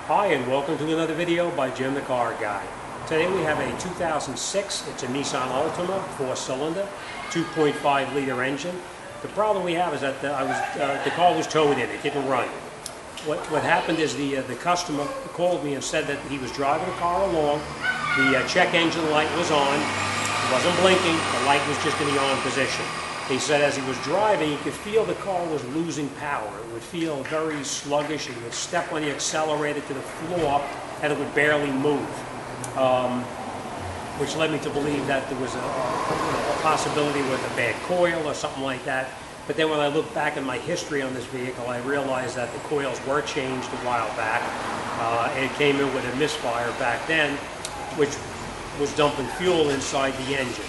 Hi and welcome to another video by Jimthecarguy. Today we have a 2006, it's a Nissan Altima, 4-cylinder, 2.5 liter engine. The problem we have is that the car was towed in, it didn't run. What happened is the customer called me and said that he was driving the car along, the check engine light was on, it wasn't blinking, the light was just in the on position. He said as he was driving, he could feel the car was losing power. It would feel very sluggish. He would step on the accelerator to the floor and it would barely move, which led me to believe that there was a possibility with a bad coil or something like that. But then when I look back at my history on this vehicle, I realized that the coils were changed a while back. And it came in with a misfire back then, which was dumping fuel inside the engine.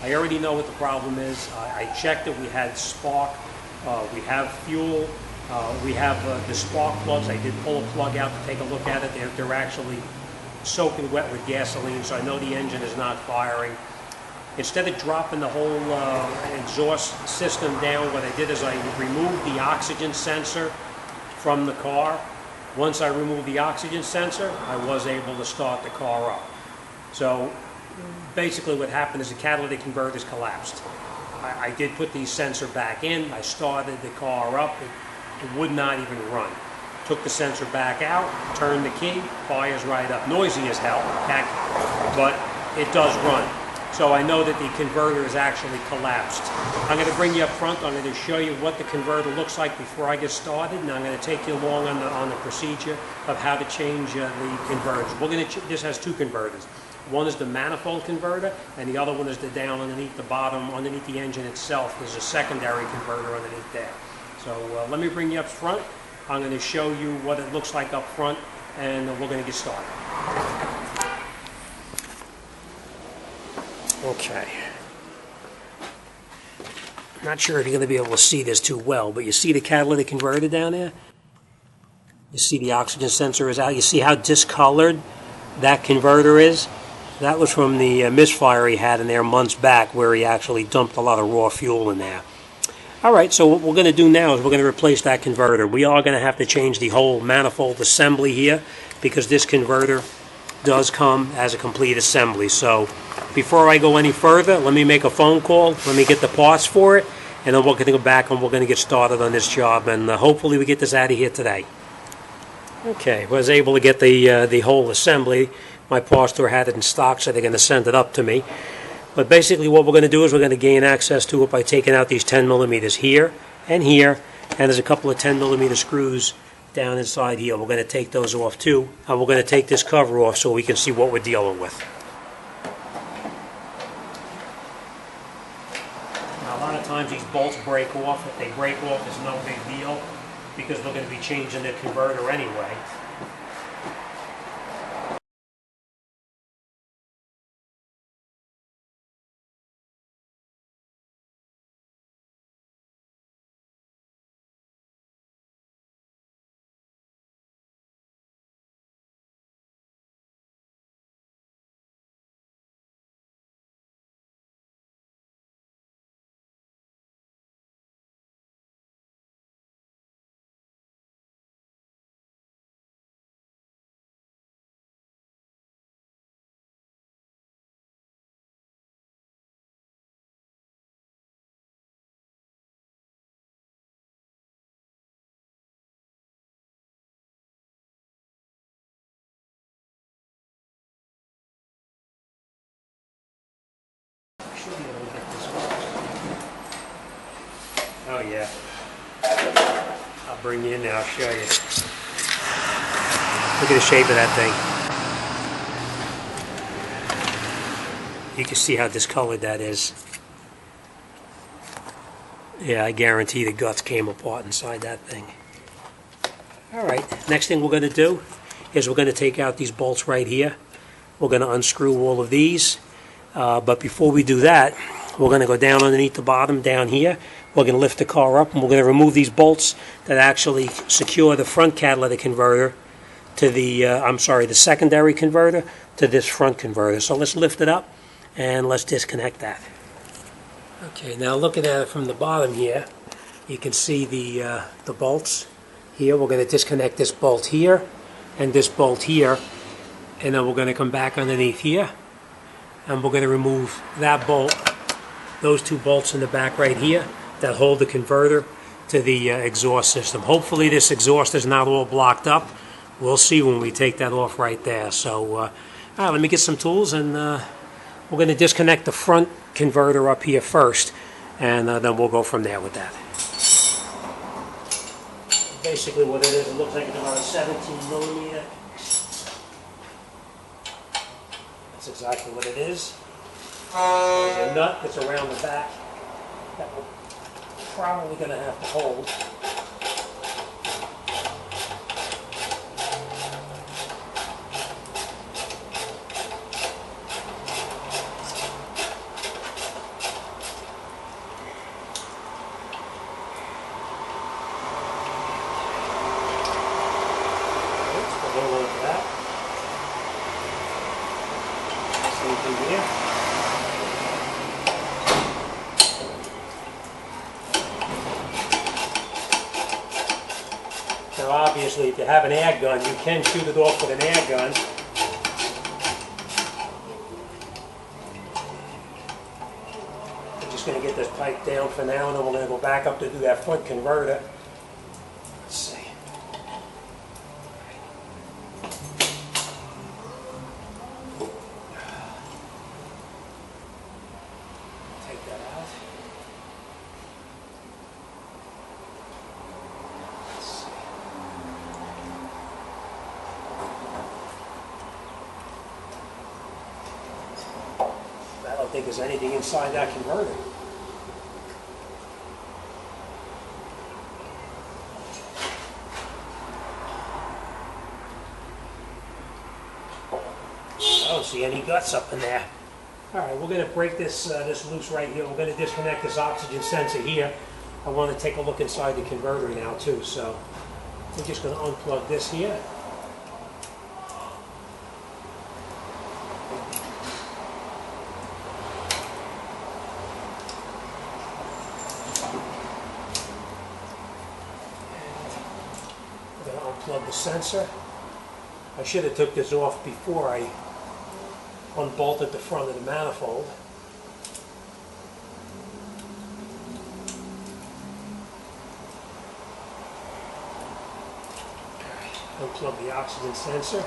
I already know what the problem is. I checked it. We had spark, we have fuel, we have the spark plugs. I did pull a plug out to take a look at it. They're actually soaking wet with gasoline, so I know the engine is not firing. Instead of dropping the whole exhaust system down, what I did is I removed the oxygen sensor from the car. Once I removed the oxygen sensor, I was able to start the car up. So basically what happened is the catalytic converters collapsed. I did put the sensor back in, I started the car up, it would not even run. Took the sensor back out, turned the key, fires right up. Noisy as hell, heck, but it does run. So I know that the converter is actually collapsed. I'm going to bring you up front, I'm going to show you what the converter looks like before I get started, and I'm going to take you along on the procedure of how to change the converters. This has two converters. One is the manifold converter, and the other one is the down underneath the bottom, underneath the engine itself. There's a secondary converter underneath there. So let me bring you up front. I'm going to show you what it looks like up front, and we're going to get started. Okay. Not sure if you're going to be able to see this too well, but you see the catalytic converter down there? You see the oxygen sensor is out. You see how discolored that converter is? That was from the misfire he had in there months back, where he actually dumped a lot of raw fuel in there. Alright, so what we're going to do now is we're going to replace that converter. We are going to have to change the whole manifold assembly here, because this converter does come as a complete assembly. So before I go any further, let me make a phone call, let me get the parts for it, and then we're going to go back and we're going to get started on this job, and hopefully we get this out of here today. Okay, I was able to get the whole assembly. My parts store had it in stock, so they're going to send it up to me. But basically what we're going to do is we're going to gain access to it by taking out these 10 millimeters here, and there's a couple of 10 millimeter screws down inside here. We're going to take those off too, and we're going to take this cover off so we can see what we're dealing with. Now a lot of times these bolts break off. If they break off, it's no big deal, because we're going to be changing the converter anyway. Oh yeah, I'll bring you in there, I'll show you. Look at the shape of that thing. You can see how discolored that is. Yeah, I guarantee the guts came apart inside that thing. Alright, next thing we're going to do is we're going to take out these bolts right here. We're going to unscrew all of these. But before we do that, we're going to go down underneath the bottom down here. We're going to lift the car up, and we're going to remove these bolts that actually secure the front catalytic converter to the, the secondary converter to this front converter. So let's lift it up and let's disconnect that. Okay, now looking at it from the bottom here, you can see the bolts here. We're going to disconnect this bolt here. and this bolt here, and then we're going to come back underneath here, and we're going to remove that bolt, those two bolts in the back right here that hold the converter to the exhaust system. Hopefully this exhaust is not all blocked up. We'll see when we take that off right there. So all right, let me get some tools, and we're going to disconnect the front converter up here first, and then we'll go from there with that. Basically what it is, it looks like it's about a 17 millimeter. That's exactly what it is. There's a nut that's around the back that we're probably going to have to hold. Now obviously if you have an air gun, you can shoot it off with an air gun. We're just going to get this pipe down for now, and then we're going to go back up to do that front converter. Let's see. Take that out. I don't think there's anything inside that converter. I don't see any guts up in there. Alright, we're going to break this loose right here. We're going to disconnect this oxygen sensor here. I want to take a look inside the converter now too, so we're just going to unplug this here. Unplug the sensor. I should have took this off before I unbolted the front of the manifold. Unplug the oxygen sensor.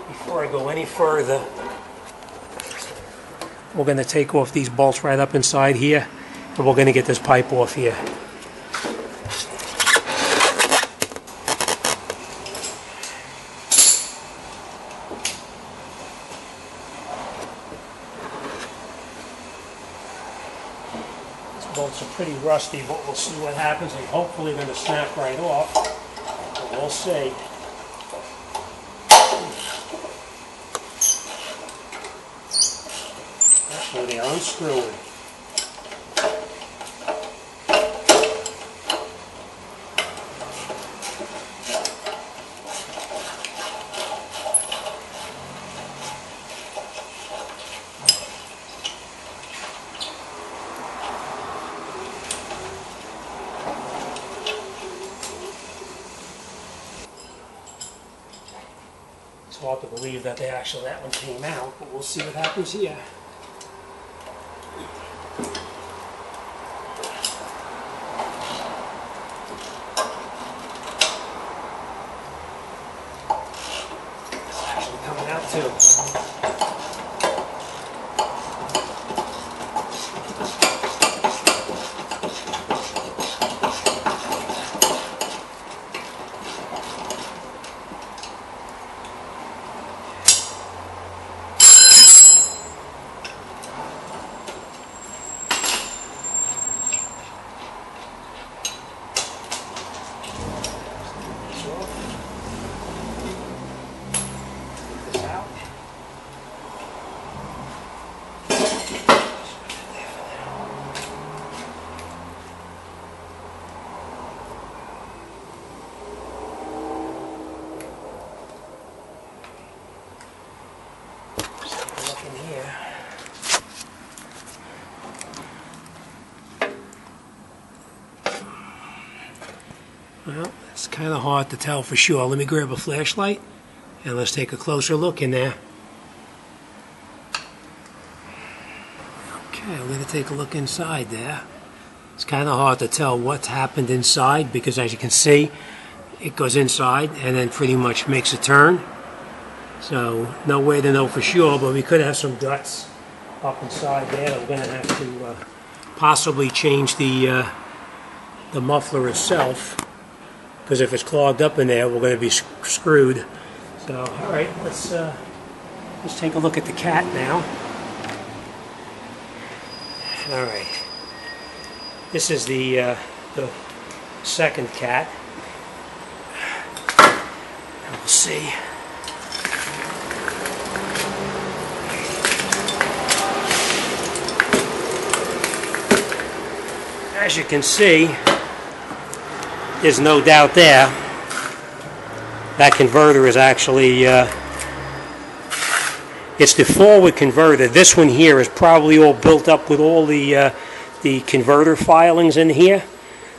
Before I go any further, we're going to take off these bolts right up inside here, and we're going to get this pipe off here. These bolts are pretty rusty, but we'll see what happens. They're hopefully going to snap right off, but we'll see. So they are unscrewing. It's hard to believe that that one came out, but we'll see what happens here. Too. in here. Well, it's kind of hard to tell for sure. Let me grab a flashlight and let's take a closer look in there. Okay, we're going to take a look inside there. It's kind of hard to tell what's happened inside because, as you can see, it goes inside and then pretty much makes a turn. So no way to know for sure, but we could have some guts up inside there. We're going to have to possibly change the muffler itself, because if it's clogged up in there, we're going to be screwed. So, all right, let's take a look at the cat now. All right, this is the second cat. And we'll see. As you can see, there's no doubt there that converter is actually it's the forward converter. This one here is probably all built up with all the converter filings in here.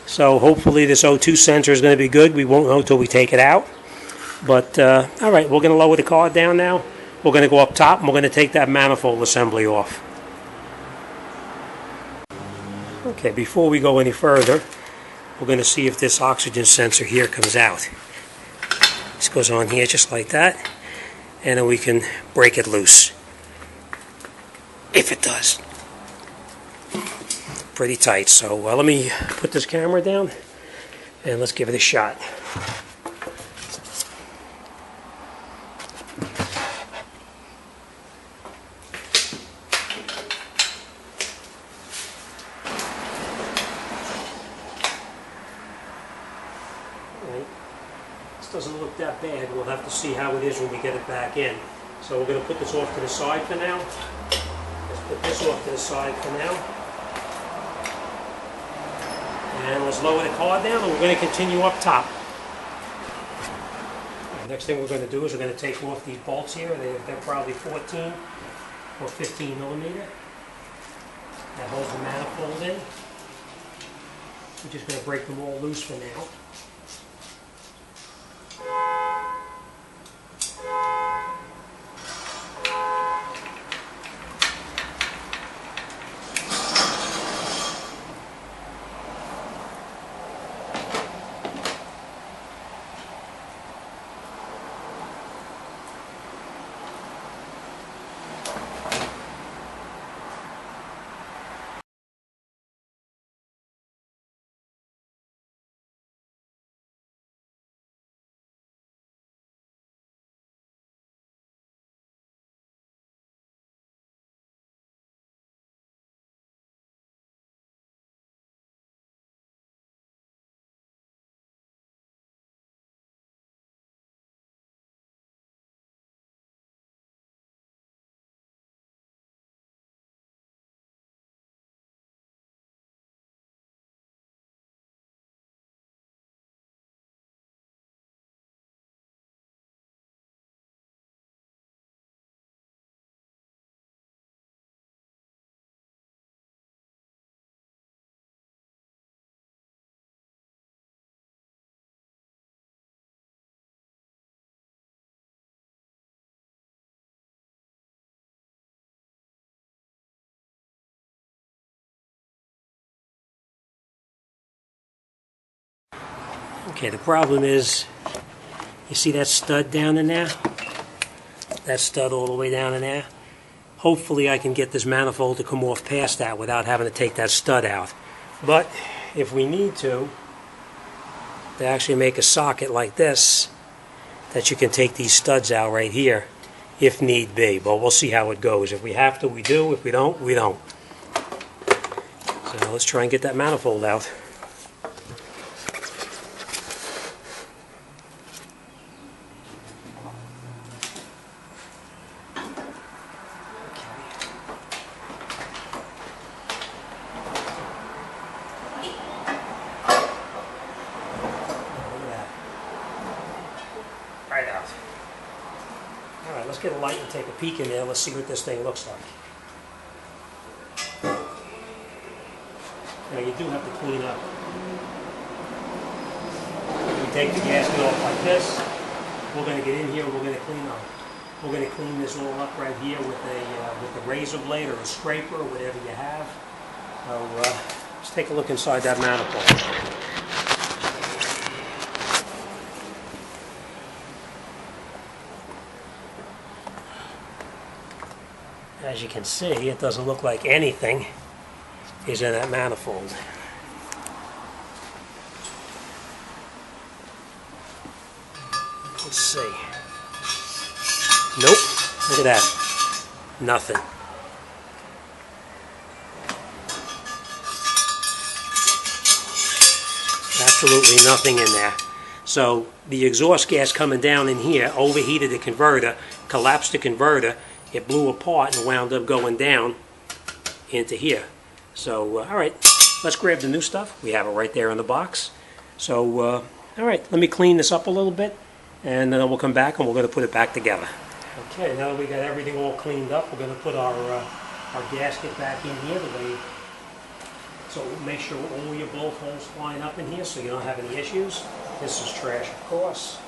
So hopefully this O2 sensor is going to be good. We won't know until we take it out. But all right, we're going to lower the car down now. We're going to go up top and we're going to take that manifold assembly off. Okay, before we go any further, we're going to see if this oxygen sensor here comes out. This goes on here just like that, and then we can break it loose. If it does. Pretty tight, so let me put this camera down and let's give it a shot. Doesn't look that bad. We'll have to see how it is when we get it back in. So we're going to put this off to the side for now. Let's put this off to the side for now. And let's lower the car down and we're going to continue up top. Next thing we're going to do is we're going to take off these bolts here. They're probably 14 or 15 millimeter. That holds the manifold in. We're just going to break them all loose for now. Okay, the problem is, you see that stud down in there? That stud all the way down in there? Hopefully I can get this manifold to come off past that without having to take that stud out. But if we need to, they actually make a socket like this that you can take these studs out right here if need be. But we'll see how it goes. If we have to, we do. If we don't, we don't. So let's try and get that manifold out. Alright, let's get a light and take a peek in there. Let's see what this thing looks like. Now you do have to clean up. We take the gasket off like this. We're going to get in here and we're going to clean up. We're going to clean this all up right here with a razor blade or a scraper or whatever you have. So let's take a look inside that manifold. As you can see, it doesn't look like anything is in that manifold. Let's see. Nope. Look at that. Nothing. Absolutely nothing in there. So the exhaust gas coming down in here overheated the converter, collapsed the converter, it blew apart and wound up going down into here. So, alright, let's grab the new stuff. We have it right there in the box. So, alright, let me clean this up a little bit, and then we'll come back and we're going to put it back together. Okay, now that we got everything all cleaned up, we're going to put our gasket back in here. So make sure all your bolt holes line up in here so you don't have any issues. This is trash, of course.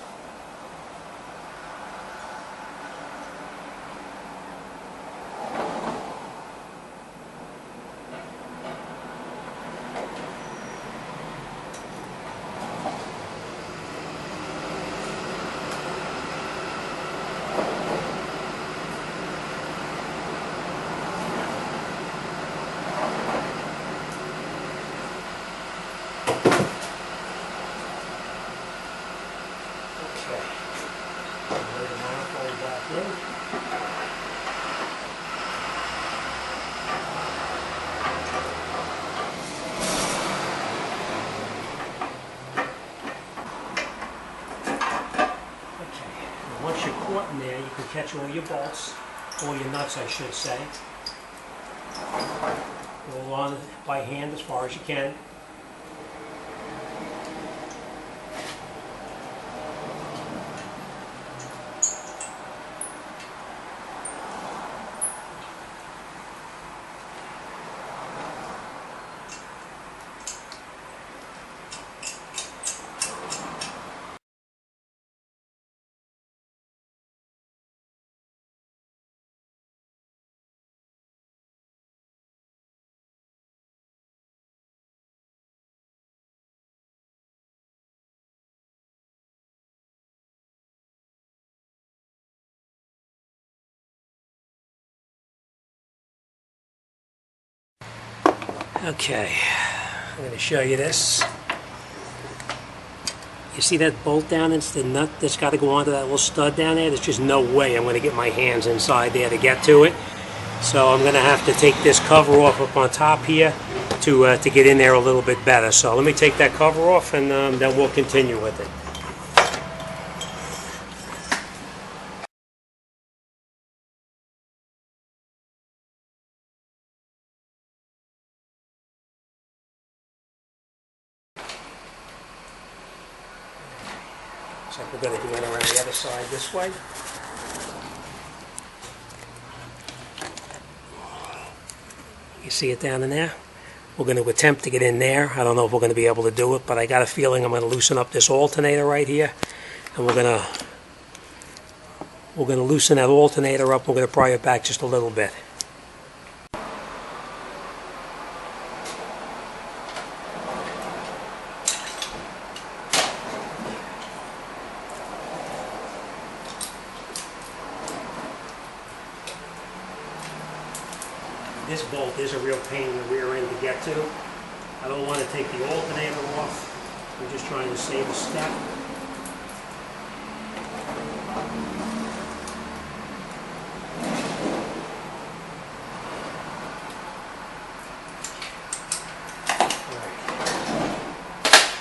Once you're caught in there, you can catch all your bolts, all your nuts I should say. Roll on by hand as far as you can. Okay, I'm going to show you this. You see that bolt down? It's the nut that's got to go onto that little stud down there. There's just no way I'm going to get my hands inside there to get to it. So I'm going to have to take this cover off up on top here to get in there a little bit better. So let me take that cover off and then we'll continue with it. So we're going to do it around the other side this way. You see it down in there? We're going to attempt to get in there. I don't know if we're going to be able to do it, but I got a feeling I'm going to loosen up this alternator right here. And we're going to loosen that alternator up. We're going to pry it back just a little bit. This bolt is a real pain in the rear end to get to. I don't want to take the alternator off. I'm just trying to save a step.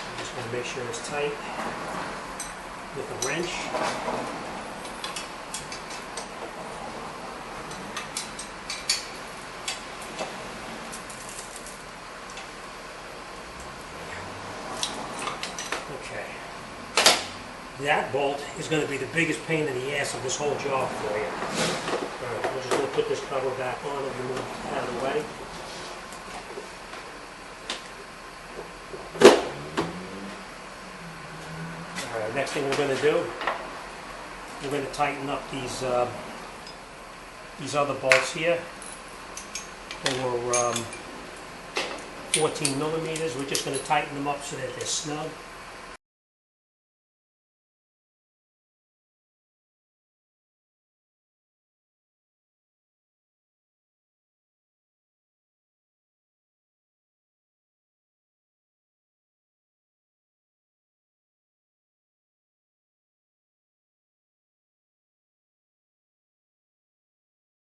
I'm just going to make sure it's tight with a wrench. That bolt is going to be the biggest pain in the ass of this whole job for you. Alright, we're just going to put this cover back on and move it out of the way. Alright, next thing we're going to do, we're going to tighten up these other bolts here. They were 14 millimeters. We're just going to tighten them up so that they're snug.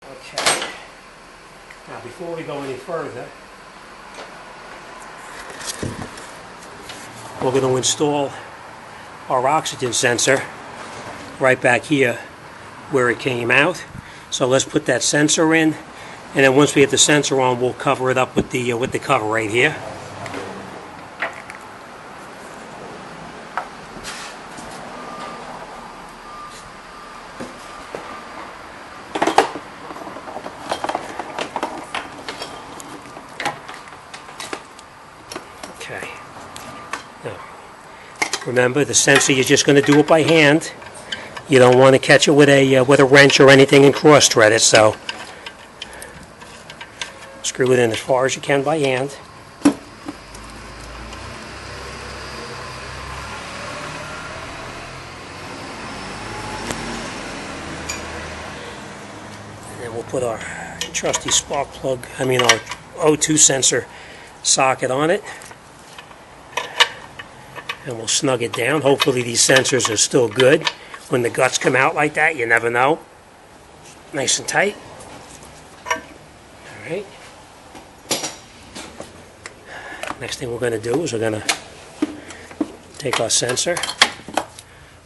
Okay. Now before we go any further, we're going to install our oxygen sensor right back here where it came out. So let's put that sensor in, and then once we get the sensor on, we'll cover it up with the cover right here. Okay. Now, remember, the sensor, you're just going to do it by hand. You don't want to catch it with a wrench or anything and cross thread it. So screw it in as far as you can by hand. And then we'll put our trusty spark plug, our O2 sensor socket on it. And we'll snug it down. Hopefully these sensors are still good. When the guts come out like that, you never know. Nice and tight. Alright. Next thing we're going to do is we're going to take our sensor.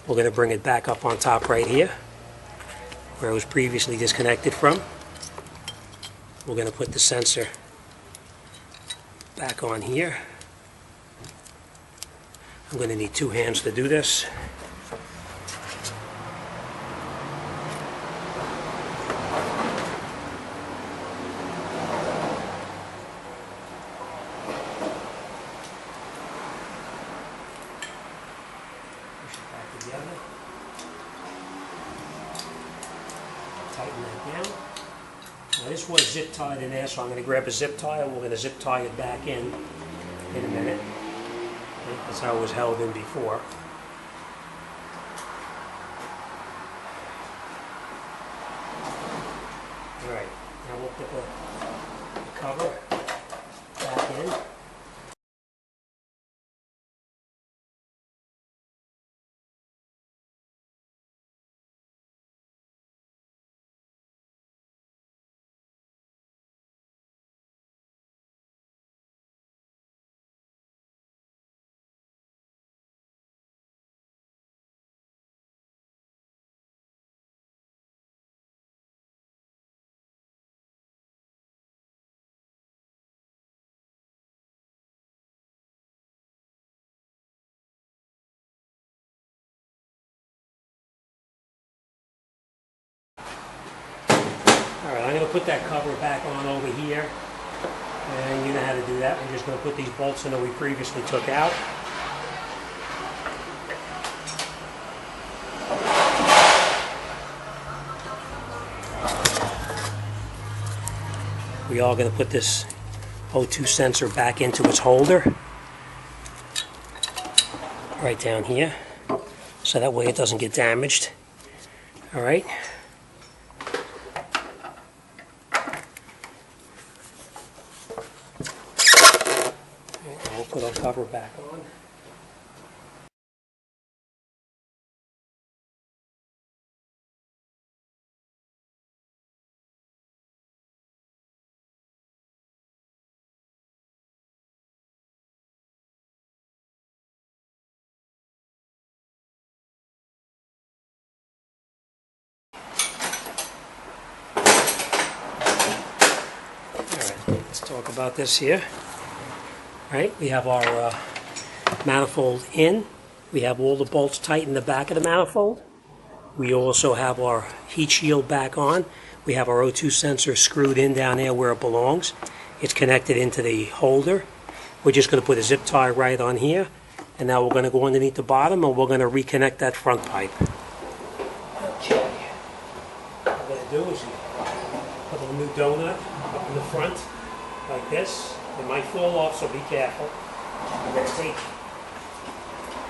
We're going to bring it back up on top right here, where it was previously disconnected from. We're going to put the sensor back on here. I'm going to need two hands to do this. Push it back together. Tighten that down. Now this was zip tied in there, so I'm going to grab a zip tie and we're going to zip tie it back in a minute. That's how it was held in before. Alright, now we'll put the cover back in. Alright, I'm going to put that cover back on over here, and you know how to do that. We're just going to put these bolts in that we previously took out. We are going to put this O2 sensor back into its holder, right down here, so that way it doesn't get damaged. Alright. We'll put our cover back on. Let's talk about this here. Right, we have our manifold in, We have all the bolts tight in the back of the manifold. We also have our heat shield back on. We have our O2 sensor screwed in down there where it belongs. It's connected into the holder. We're just going to put a zip tie right on here. And now we're going to go underneath the bottom and we're going to reconnect that front pipe. Okay. What we're going to do is put a new donut up in the front like this. It might fall off, so be careful. We're going to take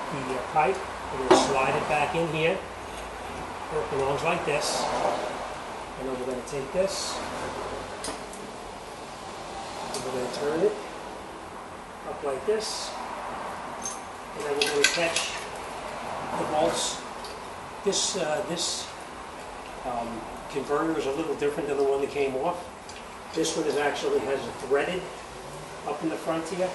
the pipe, we're going to slide it back in here. It belongs like this. And then we're going to take this, and we're going to turn it up like this. And then we're going to catch the bolts. This converter is a little different than the one that came off. This one actually has a threaded up in the front here.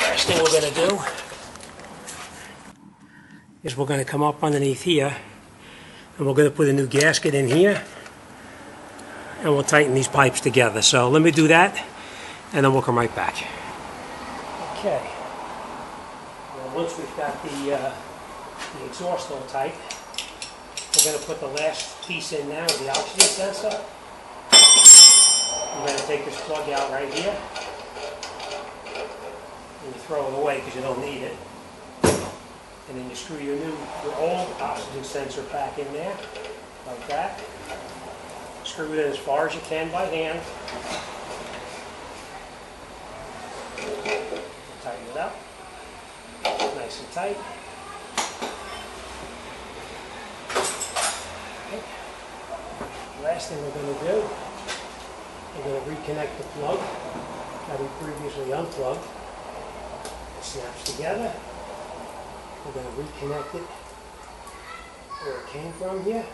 First thing we're going to do is we're going to come up underneath here and we're going to put a new gasket in here and we'll tighten these pipes together. So let me do that and then we'll come right back. Okay. Well, once we've got the exhaust all tight, we're going to put the last piece in now, the oxygen sensor. We're going to take this plug out right here. And you throw it away because you don't need it. And then you screw your old oxygen sensor back in there, like that. Screw it in as far as you can by hand. Tighten it up, nice and tight. Okay. Last thing we're going to do, we're going to reconnect the plug that we previously unplugged. It snaps together. We're going to reconnect it where it came from here.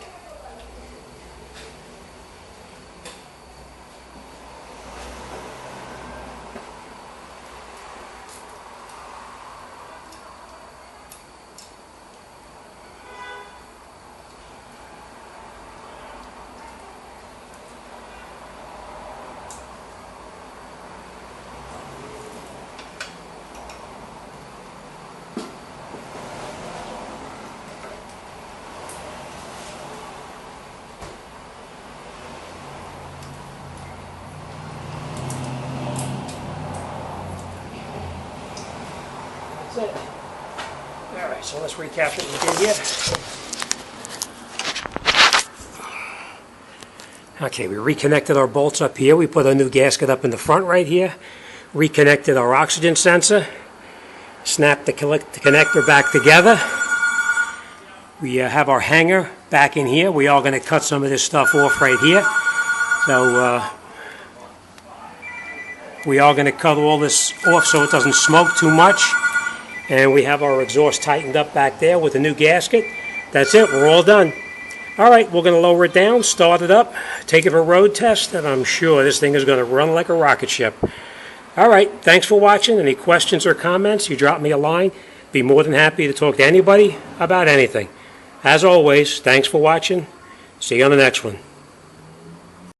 That's it. Alright, so let's recap what we did here. Okay, we reconnected our bolts up here. We put a new gasket up in the front right here. Reconnected our oxygen sensor. Snapped the connector back together. We have our hanger back in here. We are going to cut some of this stuff off right here. So we are going to cut all this off so it doesn't smoke too much. And we have our exhaust tightened up back there with a new gasket. That's it. We're all done. All right, we're going to lower it down, start it up, take it for a road test, and I'm sure this thing is going to run like a rocket ship. All right, thanks for watching. Any questions or comments, you drop me a line. Be more than happy to talk to anybody about anything. As always, thanks for watching. See you on the next one.